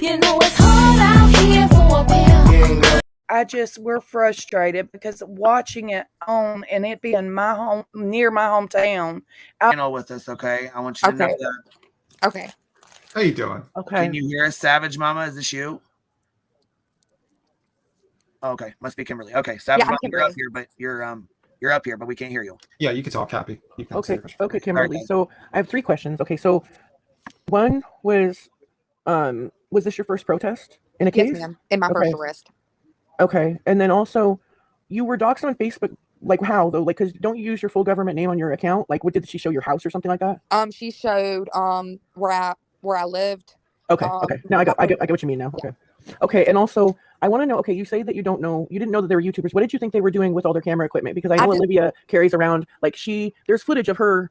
You know it's hard out here for a pimp. We're frustrated because watching it on and it being my home, near my hometown. With us, okay? I want you to know that. Okay. How you doing? Okay. Can you hear us, Savage Mama? Is this you? Okay, must be Kimberly. Okay, Savage Mama, you're up here, but you're up here, but we can't hear you. Yeah, you can talk, Happy. You can okay, Kimberly. So I have 3 questions. Okay, so one was this your first protest in a case? Yes, ma'am. In my first arrest. Okay, and then also, you were doxxed on Facebook. Like how though? Like, because don't you use your full government name on your account? Like, what did she show your house or something like that? She showed where I lived. Okay. Now I get what you mean now. Okay, and also I want to know. Okay, you say that you didn't know that they were YouTubers. What did you think they were doing with all their camera equipment? Because I know Olivia carries around there's footage of her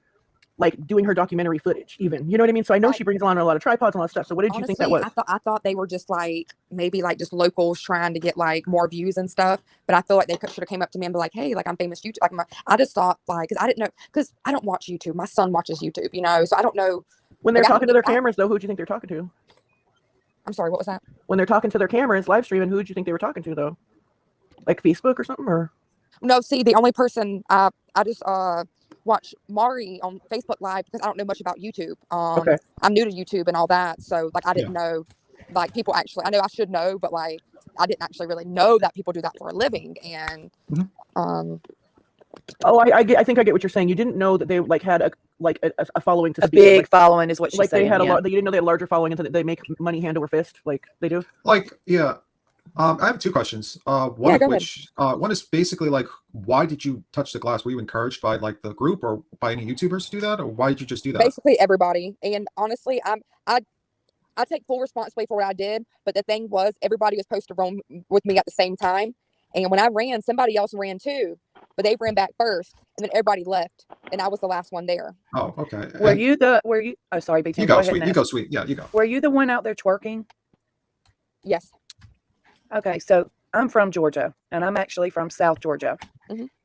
like doing her documentary footage, even, you know what I mean? So I know she brings along a lot of tripods and all that stuff. So what did you think that was? I thought they were just like maybe like just locals trying to get like more views and stuff. But I feel like they should have came up to me and be like, hey, like I'm famous YouTube. Like I just thought like, because I didn't know, because I don't watch YouTube. My son watches YouTube, you know, so I don't know. When they're talking to their cameras, though, who do you think they're talking to? I'm sorry, what was that? When they're talking to their cameras, live streaming, who do you think they were talking to, though? Like Facebook or something, or? No, see, the only person I just watch Mari on Facebook Live because I don't know much about YouTube. I'm new to YouTube and all that, so like I didn't know like people actually. I know I should know, but like I didn't actually really know that people do that for a living. And I think I get what you're saying. You didn't know that they like had a following to a big following is what she's like saying. They had a lot. You didn't know they had a larger following and that they make money hand over fist like they do. I have 2 questions. One is basically like, why did you touch the glass? Were you encouraged by like the group or by any YouTubers to do that, or why did you just do that? Basically everybody. And honestly, I take full responsibility for what I did. But the thing was, everybody was supposed to run with me at the same time. And when I ran, somebody else ran too, but they ran back first, and then everybody left, and I was the last one there. Oh, okay. Were you? Oh, sorry, BT. You go, sweet. You go, sweet. Yeah, you go. Were you the one out there twerking? Yes. Okay, so I'm from Georgia, and I'm actually from South Georgia.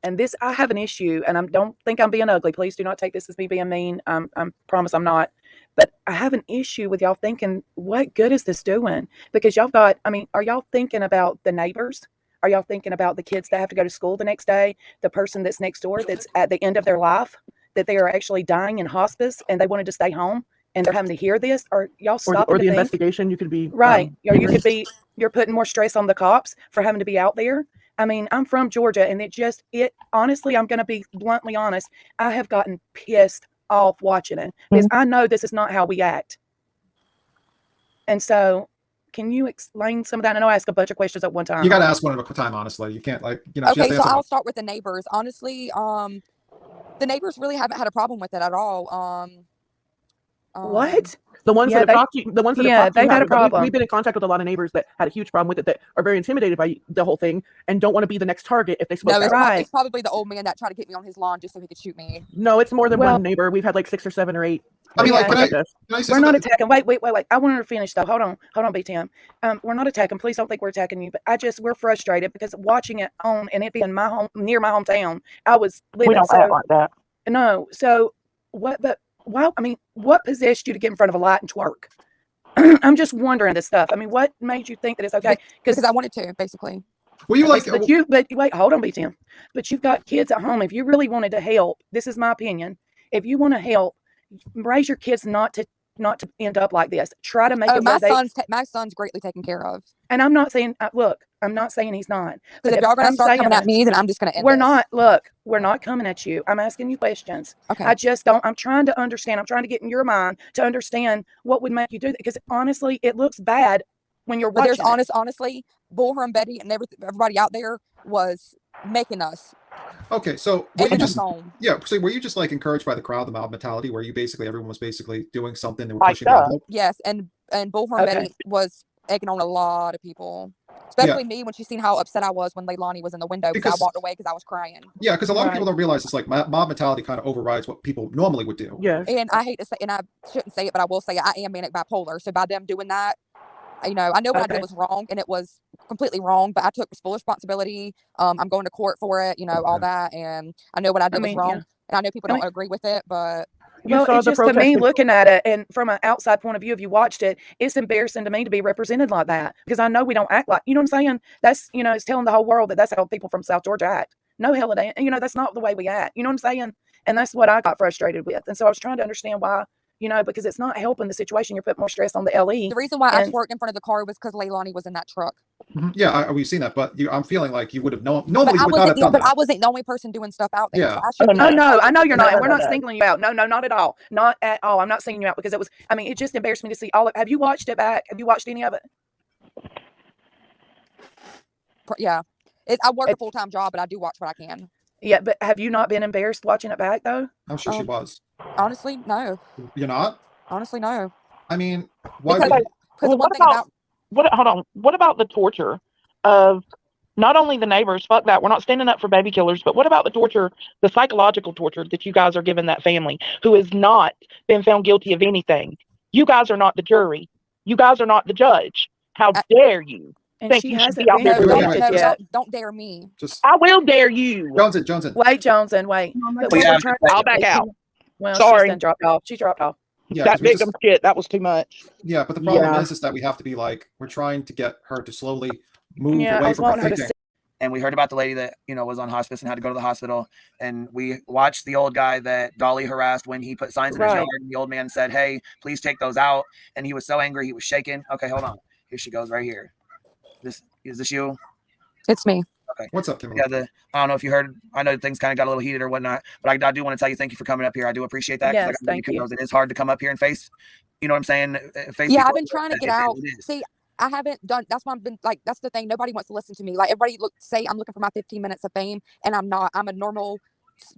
And I have an issue, and I don't think I'm being ugly. Please do not take this as me being mean. I promise I'm not. But I have an issue with y'all thinking, what good is this doing? Because y'all got, are y'all thinking about the neighbors? Are y'all thinking about the kids that have to go to school the next day? The person that's next door that's at the end of their life, that they are actually dying in hospice and they wanted to stay home and they're having to hear this? Or y'all stop or the investigation, you could be right. Or you could be, you're putting more stress on the cops for having to be out there. I'm from Georgia, and honestly, I'm going to be bluntly honest. I have gotten pissed off watching it because I know this is not how we act. And so, can you explain some of that? I know I asked a bunch of questions at one time. You got to ask one at a time, honestly. You can't Okay, so I'll start with the neighbors. Honestly, the neighbors really haven't had a problem with it at all. What? The ones that have talked to you, they've had a problem. We've been in contact with a lot of neighbors that had a huge problem with it, that are very intimidated by the whole thing and don't want to be the next target if they spoke out. It's probably the old man that tried to get me on his lawn just so he could shoot me. No, it's more than one neighbor. We've had like 6 or 7 or 8. Can I we're not attacking. Wait. I want her to finish though. Hold on, BTM. We're not attacking. Please don't think we're attacking you. But we're frustrated because watching it on and it being my home, near my hometown. I was living. We don't act like that. No. So what? But wow. What possessed you to get in front of a light and twerk? I'm just wondering this stuff. What made you think that it's okay? Because I wanted to, basically. Well, you like, but wait, hold on, BTM. But you've got kids at home. If you really wanted to help, this is my opinion. If you want to help, raise your kids not to end up like this. Try to make it. My son's greatly taken care of. And I'm not saying, look, I'm not saying he's not. Because if y'all going to start coming at me, then I'm just going to end We're not coming at you. I'm asking you questions. Okay. I'm trying to understand. I'm trying to get in your mind to understand what would make you do that. Because honestly, it looks bad when you're watching. Honestly, Bullhorn Betty and everybody out there was making us. Okay, so were you just like encouraged by the crowd, the mob mentality, where everyone was basically doing something and were pushing it? Yes, and Bullhorn Betty was egging on a lot of people, especially me, when she seen how upset I was when Leilani was in the window because I walked away because I was crying. Yeah, because a lot of people don't realize it's like mob mentality kind of overrides what people normally would do. Yeah, and I hate to say, and I shouldn't say it, but I will say it, I am manic bipolar. So by them doing that, I know what I did was wrong, and it was completely wrong, but I took full responsibility. I'm going to court for it, all that, and I know what I did was wrong, and I know people don't agree with it, but Well, saw it's the just to me protest. looking at it, and from an outside point of view, if you watched it, it's embarrassing to me to be represented like that because I know we don't act like, you know what I'm saying? That's, it's telling the whole world that that's how people from South Georgia act. No, hell, it ain't. That's not the way we act. You know what I'm saying? And that's what I got frustrated with. And so I was trying to understand why, because it's not helping the situation. You're putting more stress on the LE. The reason why I twerked in front of the car was because Leilani was in that truck. Yeah, we've seen that, but I'm feeling like you would have known. Normally, you would not have done but that. I wasn't the only person doing stuff out there. Yeah. So No, I know you're not. No, And we're no, not no. singling you out. No, not at all. Not at all. I'm not singling you out because it just embarrassed me to see all of. Have you watched it back? Have you watched any of it? Yeah. I work a full-time job, but I do watch what I can. Yeah, but have you not been embarrassed watching it back though? I'm sure she was. Honestly, no. You're not? Honestly, no. I mean, why? Because the one thing about hold on. What about the torture of not only the neighbors? Fuck that. We're not standing up for baby killers, but what about the torture, the psychological torture that you guys are giving that family who has not been found guilty of anything? You guys are not the jury. You guys are not the judge. How dare you? And she hasn't been there convicted yet. Don't dare me. I will dare you. Johnson. Wait, Johnson, wait. I'll back out. Well, Sorry. She's done dropped off. She dropped off. Yeah, That victim shit, that was too much. Yeah, but the problem is that we have to be like, we're trying to get her to slowly move Yeah, I away from want her her to thinking. And we heard about the lady that, was on hospice and had to go to the hospital. And we watched the old guy that Dolly harassed when he put signs in his yard. And the old man said, hey, please take those out. And he was so angry, he was shaking. Okay, hold on. Here she goes right here. Is this you? It's me. Okay. What's up, Kimberly? Yeah, I don't know if you heard. I know things kind of got a little heated or whatnot, but I do want to tell you thank you for coming up here. I do appreciate that. Yes, thank you. It is hard to come up here and face, you know what I'm saying? Yeah, I've been trying to get out. See, I haven't done. That's why I've been like. That's the thing. Nobody wants to listen to me. Like everybody say I'm looking for my 15 minutes of fame, and I'm not. I'm a normal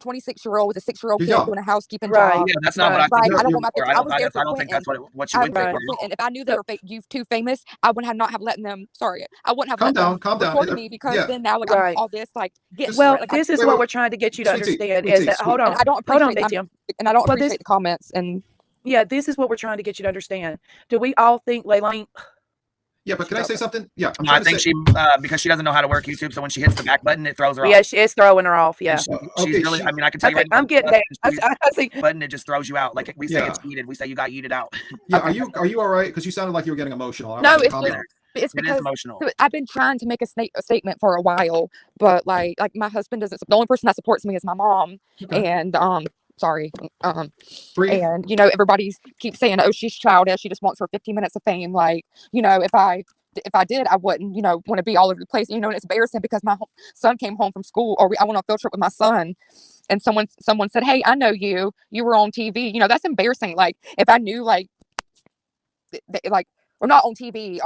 26-year-old with a 6-year-old kid doing a housekeeping job. Yeah, that's not what I Like, think. I don't want my. I was there for I don't think that's what you went there for. And if I knew they were you too famous, I would have not have letting them. Sorry, I wouldn't have calm down. Recorded me because then now I'm all this like. Well, this is what we're trying to get you to understand is that hold on. And I don't appreciate and I don't appreciate the comments and. Yeah, this is what we're trying to get you to understand. Do we all think Leilani? Yeah, but can I say something? Yeah, I think she because she doesn't know how to work YouTube, so when she hits the back button, it throws her off. Yeah, it's throwing her off. Yeah, she's really. I mean, I can tell you. Okay, I'm getting that. I see. Button, it just throws you out. Like we say, it's yeeted. We say you got yeeted out. Yeah, are you all right? Because you sounded like you were getting emotional. No, it's because emotional. I've been trying to make a statement for a while, but like my husband doesn't. The only person that supports me is my mom, and sorry. And everybody keeps saying, oh, she's childish. She just wants her 15 minutes of fame. Like, if I did, I wouldn't, want to be all over the place. And it's embarrassing because my son came home from school, or I went on a field trip with my son, and someone said, hey, I know you were on TV. That's embarrassing. Like, if I knew, like, we're not on TV.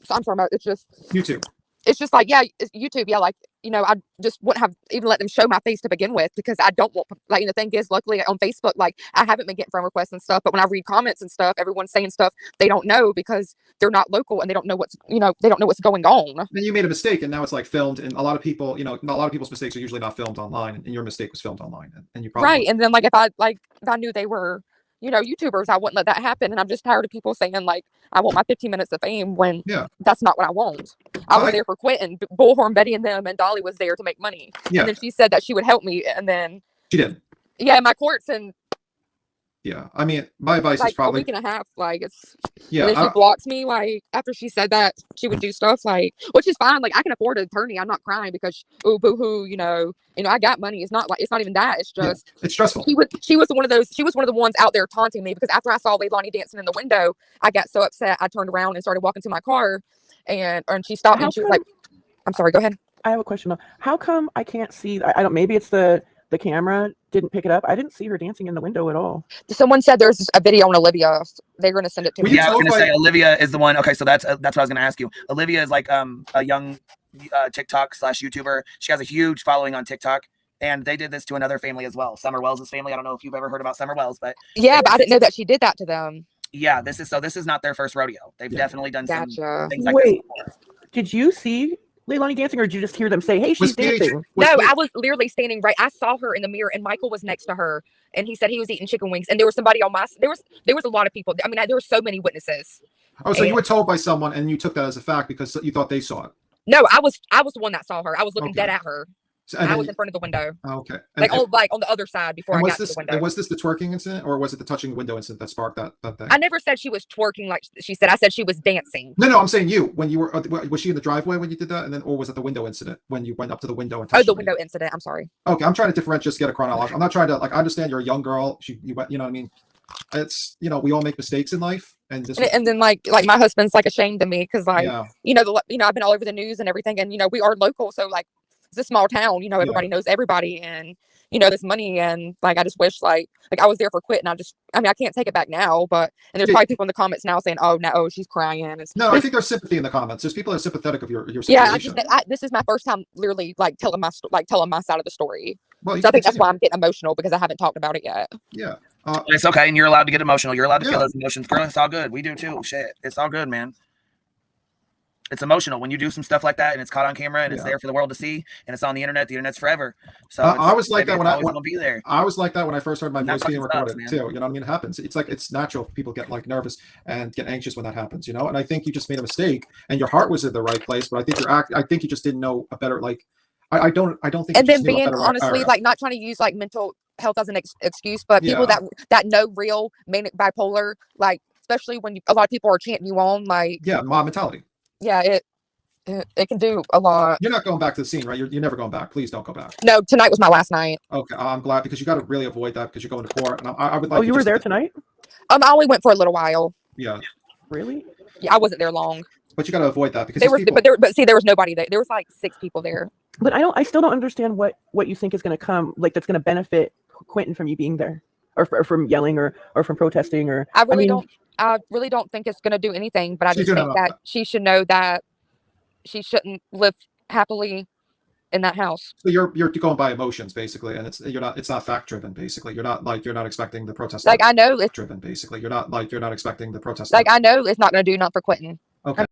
So I'm sorry, it's just YouTube. It's just like, yeah, it's YouTube. Yeah, like, I just wouldn't have even let them show my face to begin with because I don't want, like, the thing is, luckily on Facebook, like, I haven't been getting friend requests and stuff, but when I read comments and stuff, everyone's saying stuff they don't know because they're not local and they don't know what's, they don't know what's going on. Then you made a mistake and now it's like filmed, and a lot of people, a lot of people's mistakes are usually not filmed online, and your mistake was filmed online, and you probably right. And then, like, if I knew they were, YouTubers, I wouldn't let that happen. And I'm just tired of people saying, like, I want my 15 minutes of fame when that's not what I want. I was there for Quentin, Bullhorn, Betty and them, and Dolly was there to make money. Yeah. And then she said that she would help me. And then she did. Yeah, my courts and yeah. I mean, my advice like is probably a week and a half. Like it's yeah. And then she blocks me. Like after she said that, she would do stuff like, which is fine. Like I can afford an attorney. I'm not crying because oh boo hoo. I got money. It's not even that. It's just it's stressful. She was one of the ones out there taunting me because after I saw Leilani dancing in the window, I got so upset. I turned around and started walking to my car, and she stopped me and she was like, "I'm sorry. Go ahead." I have a question. How come I can't see? I don't. Maybe it's the camera didn't pick it up. I didn't see her dancing in the window at all. Someone said there's a video on Olivia. They're going to send it to me. Yeah, I was going to say Olivia is the one. Okay, so that's what I was going to ask you. Olivia is like a young TikTok / YouTuber. She has a huge following on TikTok, and they did this to another family as well. Summer Wells' family. I don't know if you've ever heard about Summer Wells, but yeah, but I didn't know that she did that to them. Yeah, this is not their first rodeo. They've definitely done some things like this before. Did you see Leilani dancing, or did you just hear them say, "Hey, she's dancing"? No, I was literally standing right. I saw her in the mirror, and Michael was next to her, and he said he was eating chicken wings, and there was somebody on there was a lot of people. I mean, there were so many witnesses. Oh, so you were told by someone, and you took that as a fact because you thought they saw it? No, I was the one that saw her. I was looking dead at her. I was in front of the window. Okay. Like on the other side before I got to the window. And was this the twerking incident, or was it the touching window incident that sparked that thing? I never said she was twerking like she said. I said she was dancing. No, I'm saying you. When you were, was she in the driveway when you did that, and then, or was it the window incident when you went up to the window and touched the window incident. I'm sorry. Okay, I'm trying to differentiate, just get a chronology. I'm not trying to, like, I understand you're a young girl. You went, you know what I mean? It's, you know, we all make mistakes in life, and then like my husband's like ashamed of me because like yeah. I've been all over the news and everything, and we are local, so like it's a small town, everybody knows everybody, and this money, and like I just wish like I was there for quit, and I can't take it back now, but and there's probably people in the comments now saying, oh no, she's crying. No, I think there's sympathy in the comments. There's people that are sympathetic of your situation. Yeah, this is my first time literally like telling my side of the story. Well, so I think that's why I'm getting emotional, because I haven't talked about it yet. Yeah. It's okay, and you're allowed to get emotional. You're allowed to feel those emotions, girl. It's all good. We do too. Shit, it's all good, man. It's emotional when you do some stuff like that, and it's caught on camera, and it's there for the world to see, and it's on the internet. The internet's forever. So I was like that when I be there. I was like that when I first heard my voice being recorded too. You know what I mean? It happens. It's like, it's natural for people get like nervous and get anxious when that happens. And I think you just made a mistake, and your heart was in the right place, but I think you just didn't know a better, like I don't think. And then being honestly like not trying to use like mental health as an excuse, but people that know real manic bipolar, like especially when a lot of people are chanting you on, like mob mentality. Yeah, it can do a lot. You're not going back to the scene, right? You're never going back. Please don't go back. No, tonight was my last night. Okay, I'm glad, because you got to really avoid that, because you're going to court. And I would like. Oh, you were there tonight? I only went for a little while. Yeah. Really? Yeah, I wasn't there long. But you got to avoid that, because there was nobody there. There was like 6 people there. But I still don't understand what you think is going to come, like that's going to benefit Quentin from you being there, or from yelling, or from protesting, or I really don't think it's going to do anything, but I just think that she should know that she shouldn't live happily in that house. So you're going by emotions basically, and it's not fact driven basically. You're not expecting the protest. Like I know it's driven basically. You're not expecting the protest. Like I know it's not going to do nothing for Quentin. Okay.